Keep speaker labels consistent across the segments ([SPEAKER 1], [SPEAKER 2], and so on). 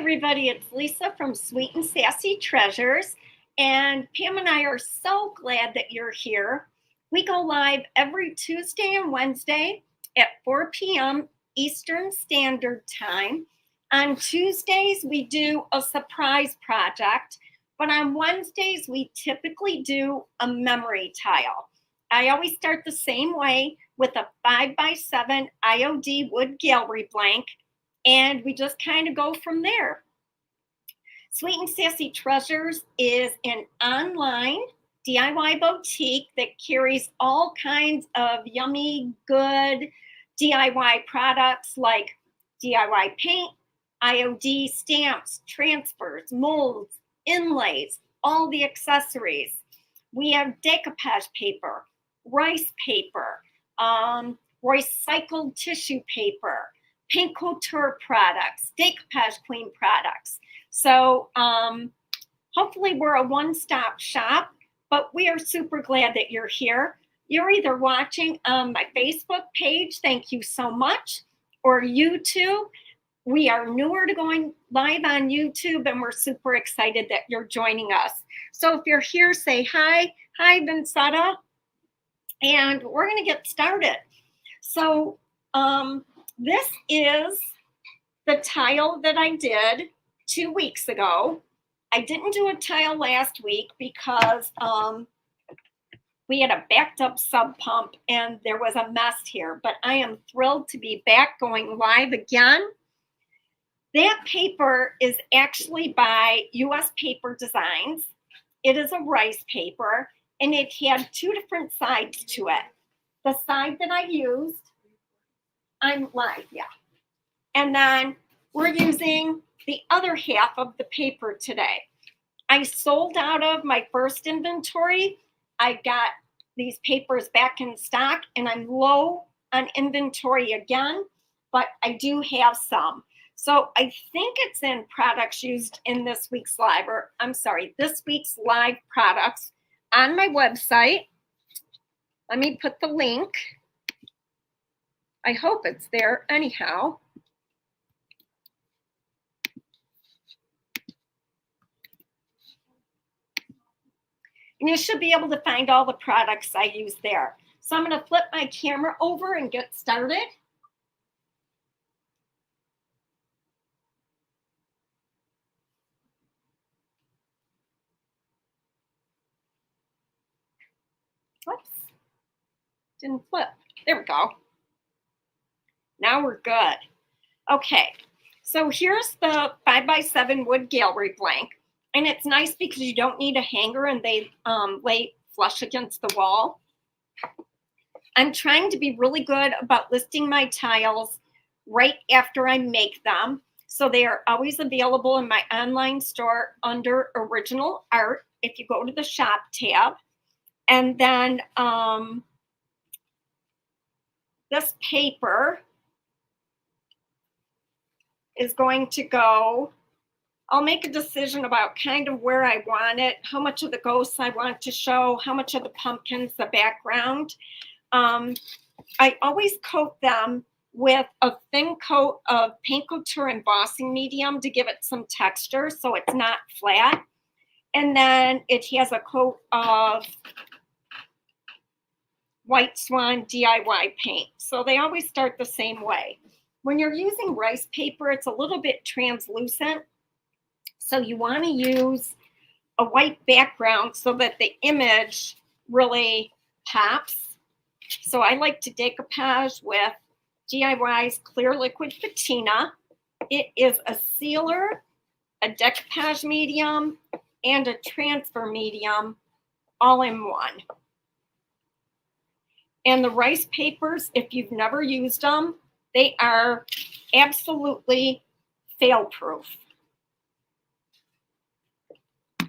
[SPEAKER 1] everybody, it's Lisa from Sweet and Sassy Treasures, and Pam and I are so glad that you're here. We go live every Tuesday and Wednesday at 4 p.m. Eastern Standard Time. On Tuesdays, we do a surprise project, but on Wednesdays, we typically do a memory tile. I always start the same way with a 5x7 IOD wood gallery blank, and we just kind of go from there. Sweet and Sassy Treasures is an online DIY boutique that carries all kinds of yummy, good DIY products like DIY paint, IOD stamps, transfers, molds, inlays, all the accessories. We have decoupage paper, rice paper, recycled tissue paper, paint couture products, decoupage queen products. So hopefully we're a one-stop shop, but we are super glad that you're here. You're either watching on my Facebook page, thank you so much, or YouTube. We are newer to going live on YouTube, and we're super excited that you're joining us. So if you're here, say hi. Hi, Vincetta. And we're going to get started. So this is the tile that I did 2 weeks ago. I didn't do a tile last week because we had a backed up sub pump and there was a mess here, but I am thrilled to be back going live again. That paper is actually by US Paper Designs. It is a rice paper, and it had two different sides to it. The side that I used, I'm live, yeah. And then we're using the other half of the paper today. I sold out of my first inventory. I got these papers back in stock, and I'm low on inventory again, but I do have some. So I think it's in products used in this week's live, or I'm sorry, this week's live products on my website. Let me put the link. I hope it's there anyhow. And you should be able to find all the products I use there. So I'm going to flip my camera over and get started. Whoops, didn't flip. There we go. Now we're good. Okay, so here's the 5x7 wood gallery blank. And it's nice because you don't need a hanger and they lay flush against the wall. I'm trying to be really good about listing my tiles right after I make them. So they are always available in my online store under Original Art if you go to the shop tab. And then this paper is going to go, I'll make a decision about kind of where I want it, how much of the ghosts I want to show, how much of the pumpkins, the background. I always coat them with a thin coat of paint couture embossing medium to give it some texture so it's not flat. And then it has a coat of White Swan DIY paint. So they always start the same way. When you're using rice paper, it's a little bit translucent. So you want to use a white background so that the image really pops. So I like to decoupage with DIY's Clear Liquid Patina. It is a sealer, a decoupage medium, and a transfer medium all in one. And the rice papers, if you've never used them, they are absolutely fail-proof.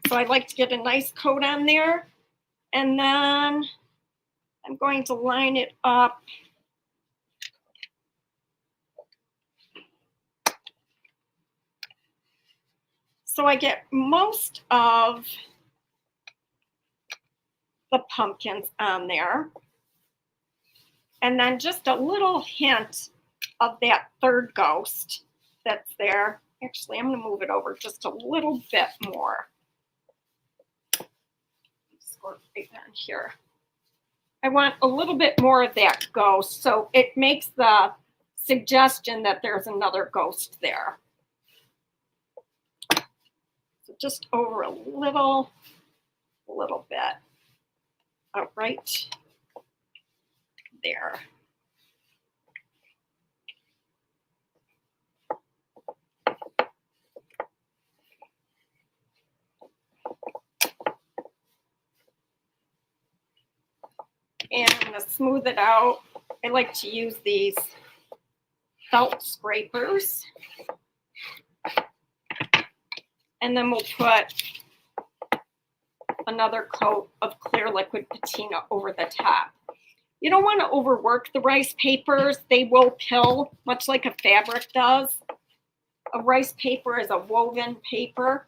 [SPEAKER 1] So I like to get a nice coat on there. And then I'm going to line it up. So I get most of the pumpkins on there. And then just a little hint of that third ghost that's there. Actually, I'm going to move it over just a little bit more. Squirt right on here. I want a little bit more of that ghost, so it makes the suggestion that there's another ghost there. So just over a little bit. All right there. And I'm going to smooth it out. I like to use these felt scrapers. And then we'll put another coat of clear liquid patina over the top. You don't want to overwork the rice papers. They will pill, much like a fabric does. A rice paper is a woven paper.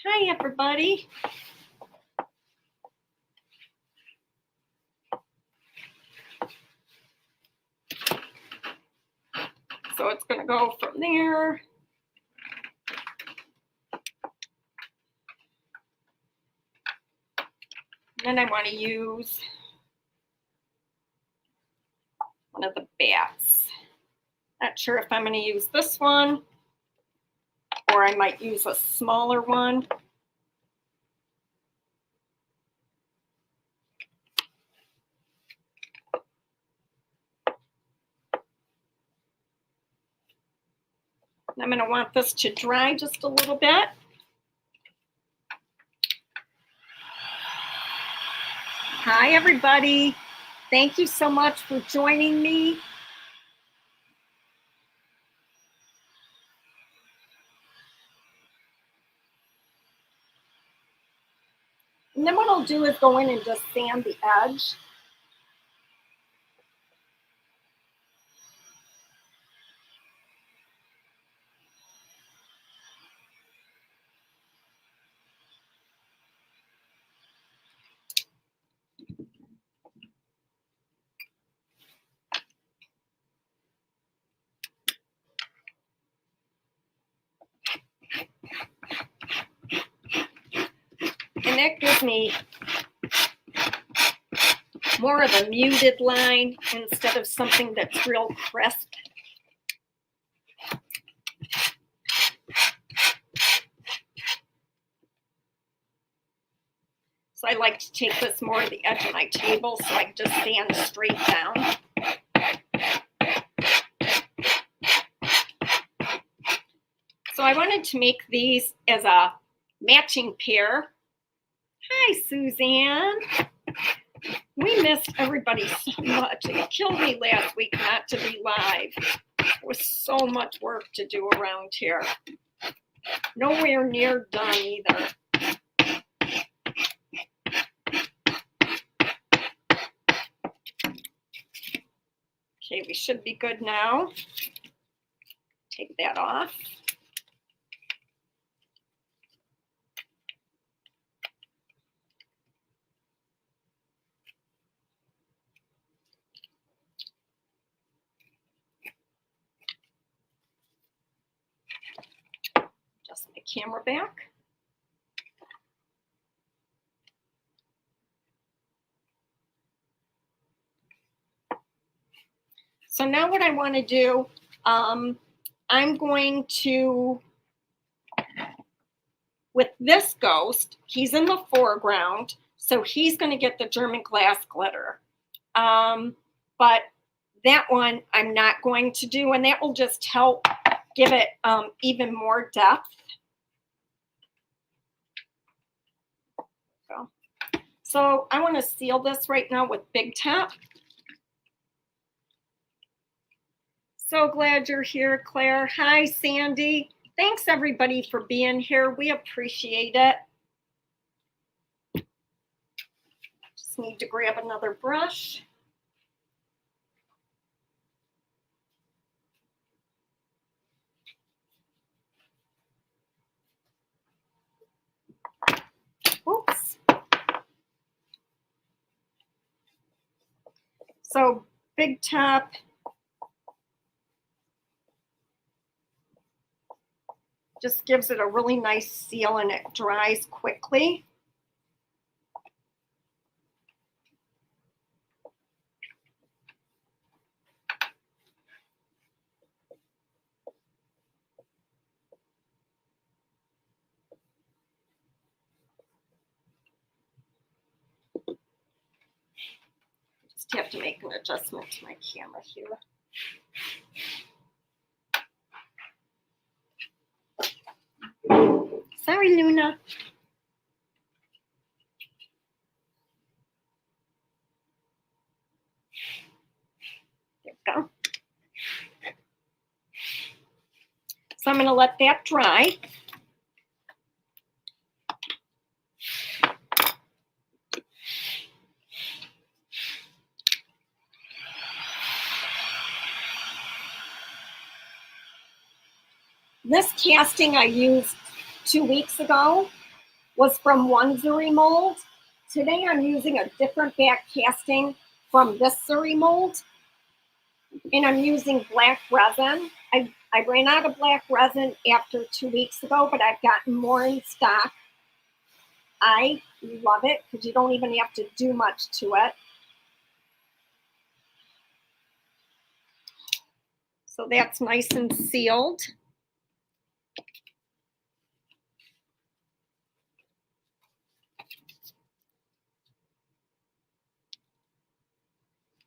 [SPEAKER 1] Hi, everybody. So it's going to go from there. And then I want to use one of the bats. Not sure if I'm going to use this one or I might use a smaller one. I'm going to want this to dry just a little bit. Hi, everybody. Thank you so much for joining me. And then what I'll do is go in and just sand the edge. And that gives me more of a muted line instead of something that's real crisp. So I like to take this more to the edge of my table so I can just stand straight down. So I wanted to make these as a matching pair. Hi, Suzanne. We missed everybody so much. It killed me last week not to be live. There was so much work to do around here. Nowhere near done either. Okay, we should be good now. Take that off. Adjust my camera back. So now what I want to do, I'm going to, with this ghost, he's in the foreground, so he's going to get the German glass glitter. But that one I'm not going to do, and that will just help give it even more depth. So I want to seal this right now with Big Top. So glad you're here, Claire. Hi, Sandy. Thanks, everybody, for being here. We appreciate it. Just need to grab another brush. Oops. So Big Top Just gives it a really nice seal and it dries quickly. Just have to make an adjustment to my camera here. Sorry, Luna. There we go. So I'm going to let that dry. This casting I used 2 weeks ago was from one Zuri mold. Today I'm using a different back casting from this Zuri mold. And I'm using black resin. I ran out of black resin after 2 weeks ago, but I've gotten more in stock. I love it because you don't even have to do much to it. So that's nice and sealed.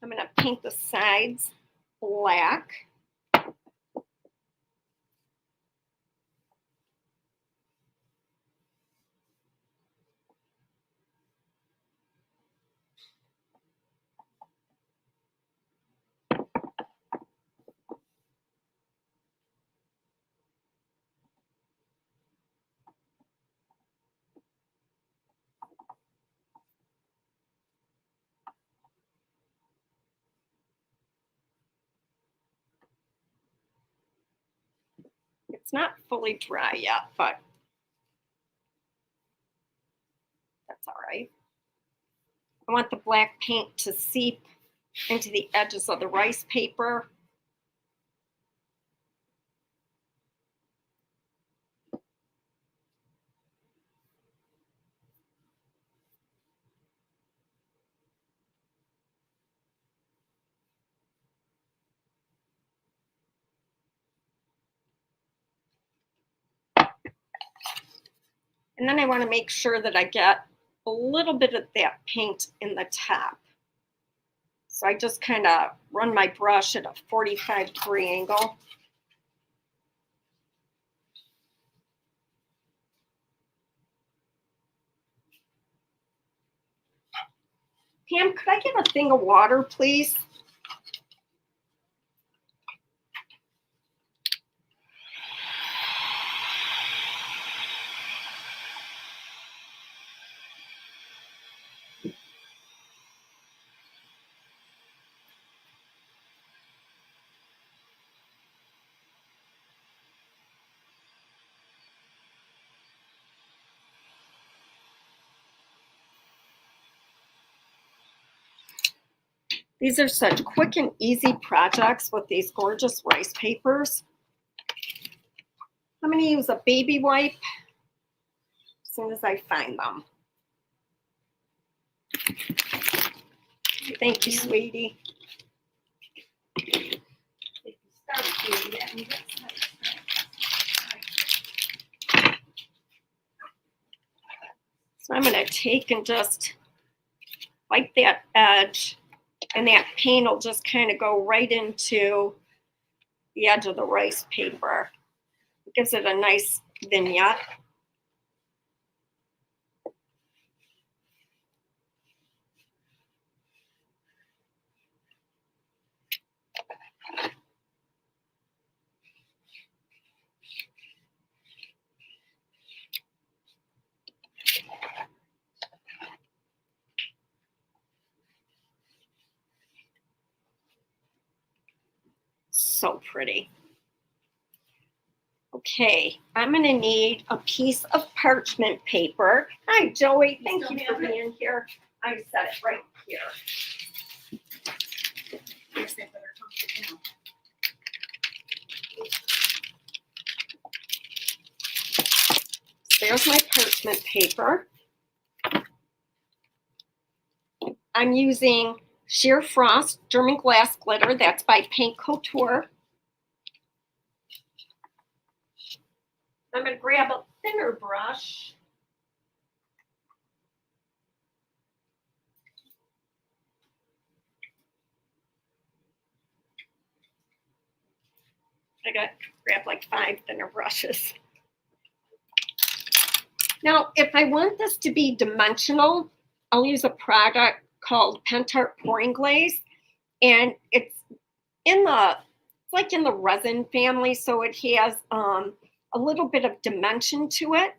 [SPEAKER 1] I'm going to paint the sides black. It's not fully dry yet, but that's all right. I want the black paint to seep into the edges of the rice paper. And then I want to make sure that I get a little bit of that paint in the top. So I just kind of run my brush at a 45-degree angle. Pam, could I get a thing of water, please? These are such quick and easy projects with these gorgeous rice papers. I'm going to use a baby wipe as soon as I find them. Thank you, sweetie. So I'm going to take and just wipe that edge, and that paint will just kind of go right into the edge of the rice paper. It gives it a nice vignette. So pretty. Okay, I'm going to need a piece of parchment paper. Hi, Joey. Thank you for being here. I set it right here. there's my parchment paper. I'm using Sheer Frost German Glass Glitter. That's by Paint Couture. I'm going to grab a thinner brush. I got to grab like 5 thinner brushes. Now, if I want this to be dimensional, I'll use a product called Pentart Pouring Glaze, and it's like in the resin family, so it has a little bit of dimension to it.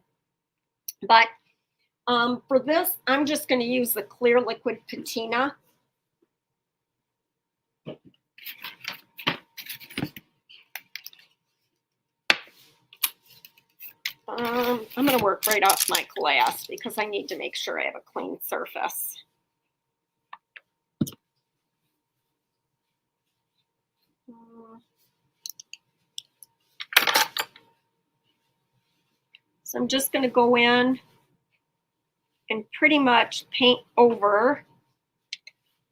[SPEAKER 1] But for this, I'm just going to use the clear liquid patina. I'm going to work right off my glass because I need to make sure I have a clean surface. So I'm just going to go in and pretty much paint over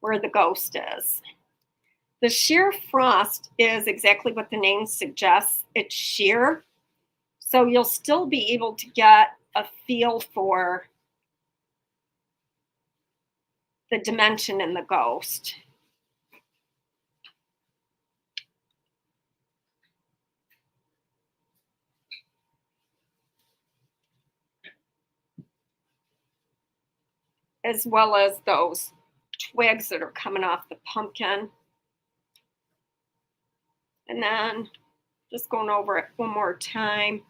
[SPEAKER 1] where the ghost is. The sheer frost is exactly what the name suggests. It's sheer. So you'll still be able to get a feel for the dimension in the ghost. As well as those twigs that are coming off the pumpkin. And then just going over it one more time,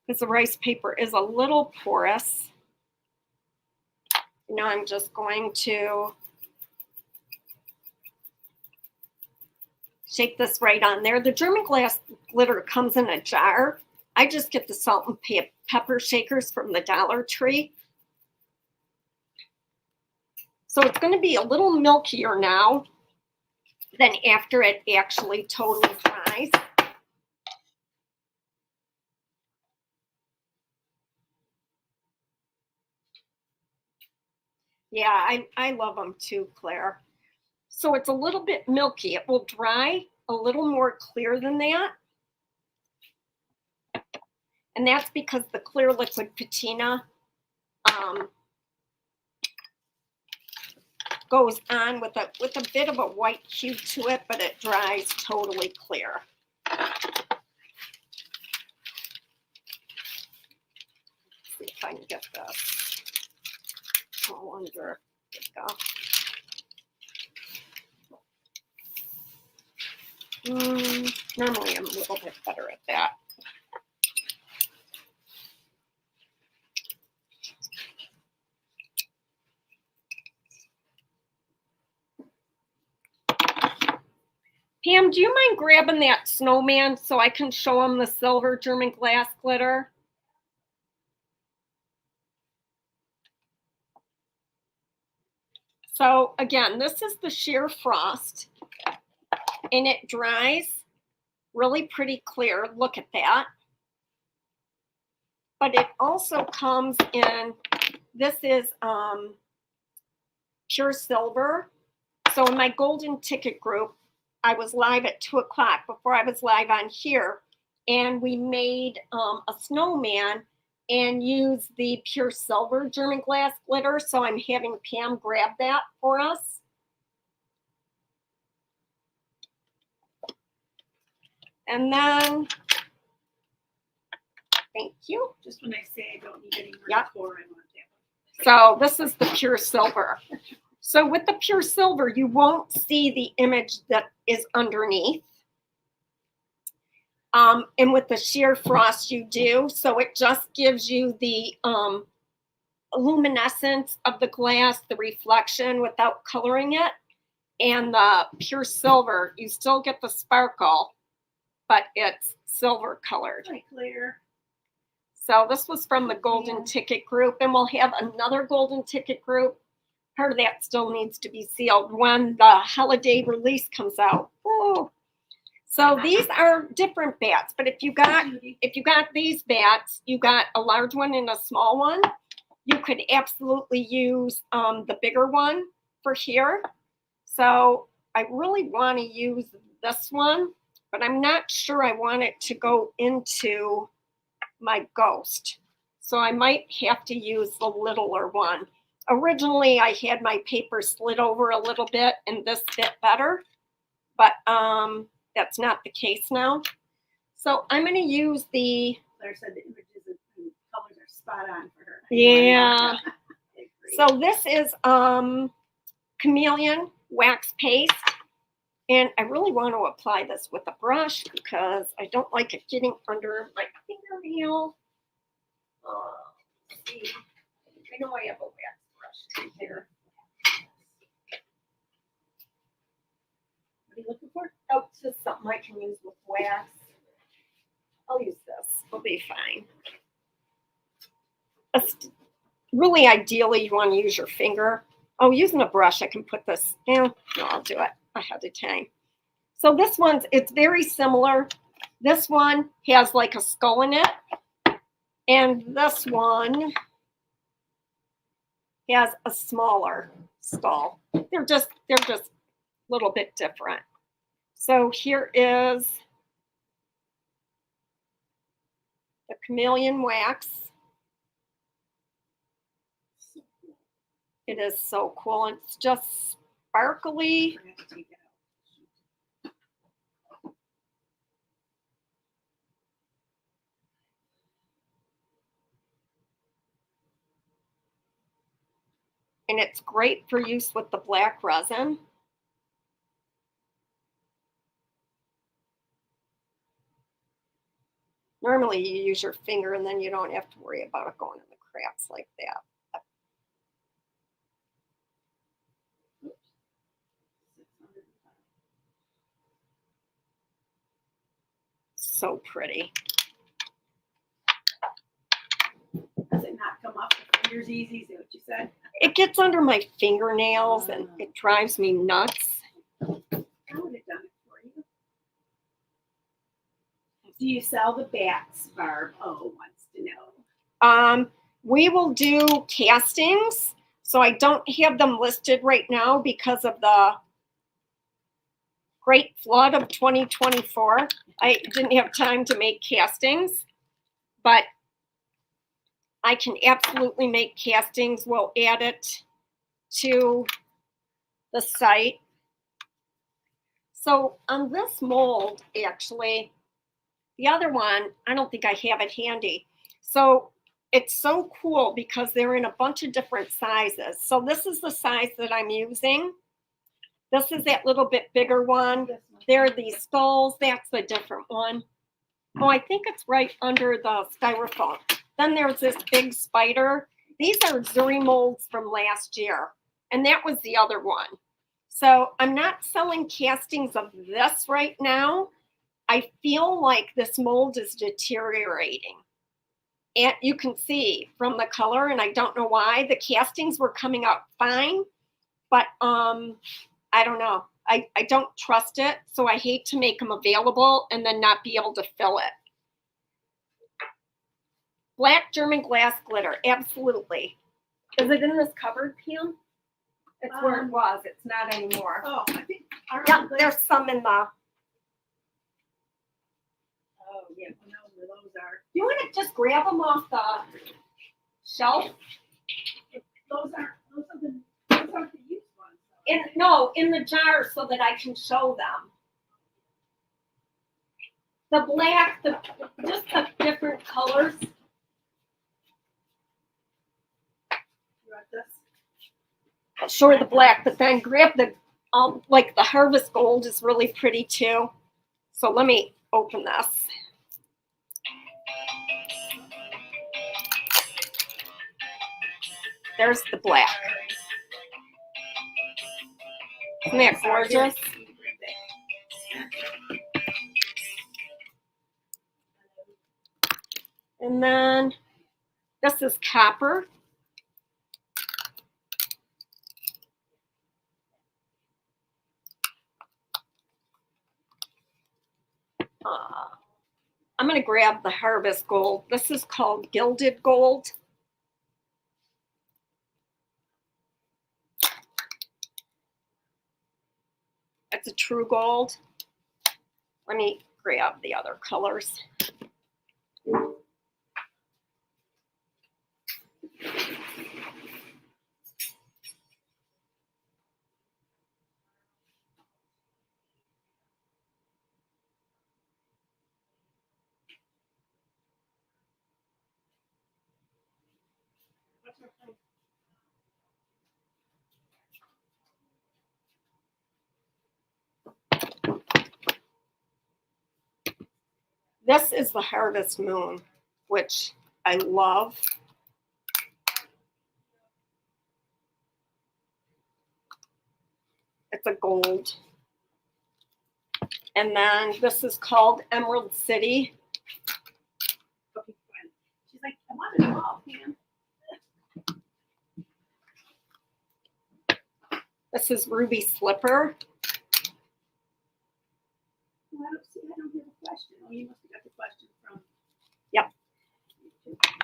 [SPEAKER 1] because the rice paper is a little porous. Now I'm just going to shake this right on there. The German glass glitter comes in a jar. I just get the salt and pepper shakers from the Dollar Tree. So it's going to be a little milkier now than after it actually totally dries. Yeah, I love them too, Claire. So it's a little bit milky. It will dry a little more clear than that. And that's because the clear liquid patina goes on with a bit of a white hue to it, but it dries totally clear. Let's see if I can get this all under. There we go. Normally I'm a little bit better at that. Pam, do you mind grabbing that snowman so I can show him the silver German glass glitter? So again, this is the sheer frost, and it dries really pretty clear. Look at that. But it also comes in, this is pure silver. So in my golden ticket group, I was live at 2 o'clock before I was live on here, and we made a snowman and used the pure silver German glass glitter. So I'm having Pam grab that for us. And then, thank you.
[SPEAKER 2] Just when I say I don't need any more decor, I want that.
[SPEAKER 1] So this is the pure silver. So with the pure silver, you won't see the image that is underneath. And with the sheer frost, you do. So it just gives you the luminescence of the glass, the reflection without coloring it. And the pure silver, you still get the sparkle, but it's silver colored.
[SPEAKER 2] Hi, Claire.
[SPEAKER 1] So this was from the golden ticket group, and we'll have another golden ticket group. Part of that still needs to be sealed when the holiday release comes out. Oh. So these are different bats, but if you got these bats, you got a large one and a small one. You could absolutely use the bigger one for here. So I really want to use this one, but I'm not sure I want it to go into my ghost. So I might have to use the littler one. Originally, I had my paper slid over a little bit and this fit better, but that's not the case now. So I'm going to use the...
[SPEAKER 2] Claire said the images and colors are spot on for her.
[SPEAKER 1] Yeah. So this is chameleon wax paste. And I really want to apply this with a brush because I don't like it getting under my fingernail. Let's see. I know I have a wax brush right here.
[SPEAKER 2] What are you looking for?
[SPEAKER 1] Oh, it's just something I can use with wax. I'll use this. It'll be fine. Really, ideally, you want to use your finger. Oh, using a brush, I can put this in. No, I'll do it ahead of time. So this one's, it's very similar. This one has like a skull in it. And this one has a smaller skull. They're just a little bit different. So here is the chameleon wax. It is so cool. It's just sparkly. And it's great for use with the black resin. Normally you use your finger and then you don't have to worry about it going in the cracks like that. So pretty.
[SPEAKER 2] Does it not come off the fingers easy? Is that what you said?
[SPEAKER 1] It gets under my fingernails and it drives me nuts.
[SPEAKER 2] I would have done it for you. Do you sell the bats, Barb? Oh, wants to know.
[SPEAKER 1] We will do castings. So I don't have them listed right now because of the great flood of 2024. I didn't have time to make castings, but I can absolutely make castings. We'll add it to the site. So on this mold, actually, the other one, I don't think I have it handy. So it's so cool because they're in a bunch of different sizes. So this is the size that I'm using. This is that little bit bigger one. There are these skulls. That's the different one. Oh, I think it's right under the styrofoam. Then there's this big spider. These are Zuri molds from last year. And that was the other one. So I'm not selling castings of this right now. I feel like this mold is deteriorating. And you can see from the color, and I don't know why. The castings were coming out fine, but I don't know. I don't trust it, so I hate to make them available and then not be able to fill it. Black German glass glitter, absolutely. Is it in this cupboard, Pam? It's where it was. It's not anymore.
[SPEAKER 2] Oh, I think.
[SPEAKER 1] Yeah, there's some in the...
[SPEAKER 2] Oh, yeah, I know where those are.
[SPEAKER 1] You want to just grab them off the shelf?
[SPEAKER 2] Those aren't the used ones.
[SPEAKER 1] No, in the jar so that I can show them. The black, just the different colors.
[SPEAKER 2] You want this?
[SPEAKER 1] Sure, the black, but then grab the, like the harvest gold is really pretty too. So let me open this. There's the black. Isn't that gorgeous? And then this is copper. I'm going to grab the Harvest Gold. This is called Gilded Gold. It's a true gold. Let me grab the other colors. This is the Harvest Moon, which I love. It's a gold. And then this is called Emerald City.
[SPEAKER 2] Okay, fine. She's like, I want it all, man.
[SPEAKER 1] This is Ruby Slipper.
[SPEAKER 2] Well, I don't hear the question. Oh, you must have got the question from.
[SPEAKER 1] Yep.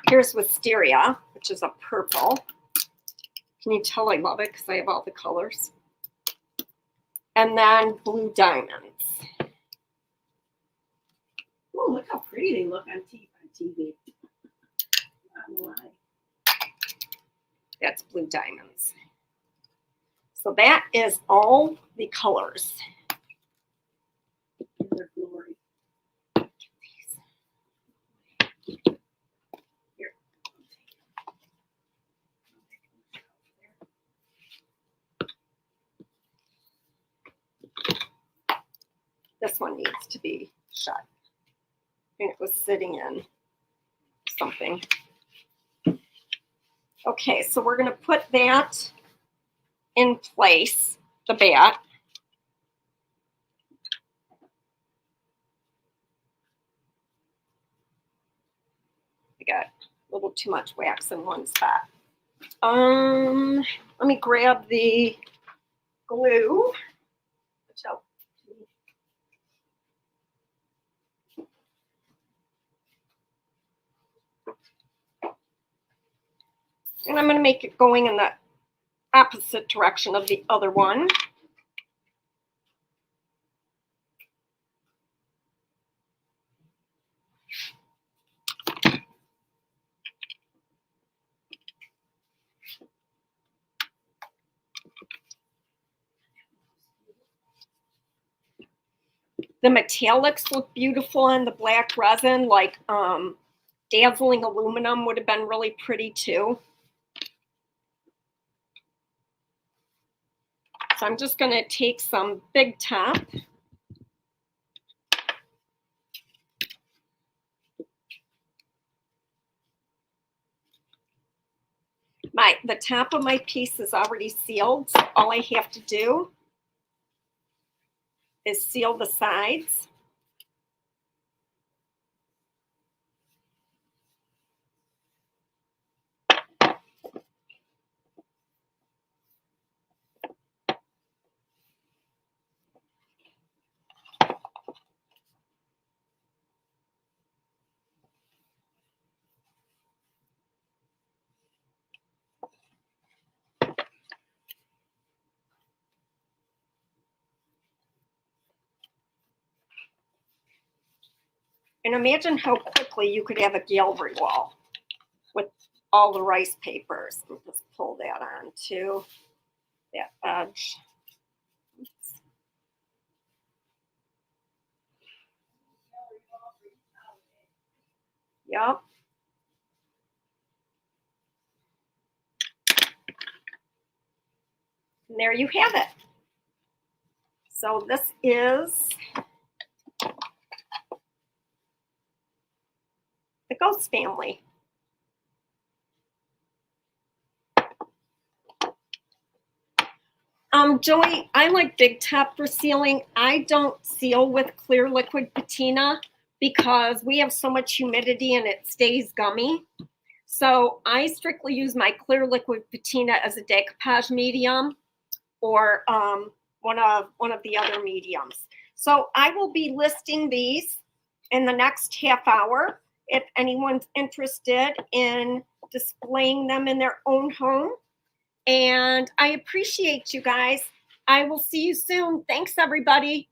[SPEAKER 1] Here's Wisteria, which is a purple. Can you tell I love it because I have all the colors? And then Blue Diamonds.
[SPEAKER 2] Oh, look how pretty they look on TV. On the line.
[SPEAKER 1] That's Blue Diamonds. So that is all the colors.
[SPEAKER 2] In their glory. Here.
[SPEAKER 1] This one needs to be shut. And it was sitting in something. Okay, so we're going to put that in place, the bat. I got a little too much wax in one spot. Let me grab the glue. So, and I'm going to make it going in the opposite direction of the other one. The metallics look beautiful on the black resin, like dazzling aluminum would have been really pretty too. So I'm just going to take some Big Top. The top of my piece is already sealed, so all I have to do is seal the sides. And imagine how quickly you could have a gallery wall with all the rice papers. Let me just pull that on to that edge. Oops. Yep. And there you have it. So this is the Ghost family. Joey, I like Big Top for sealing. I don't seal with clear liquid patina because we have so much humidity and it stays gummy. So I strictly use my clear liquid patina as a decoupage medium or one of the other mediums. So I will be listing these in the next half hour if anyone's interested in displaying them in their own home. And I appreciate you guys. I will see you soon. Thanks, everybody.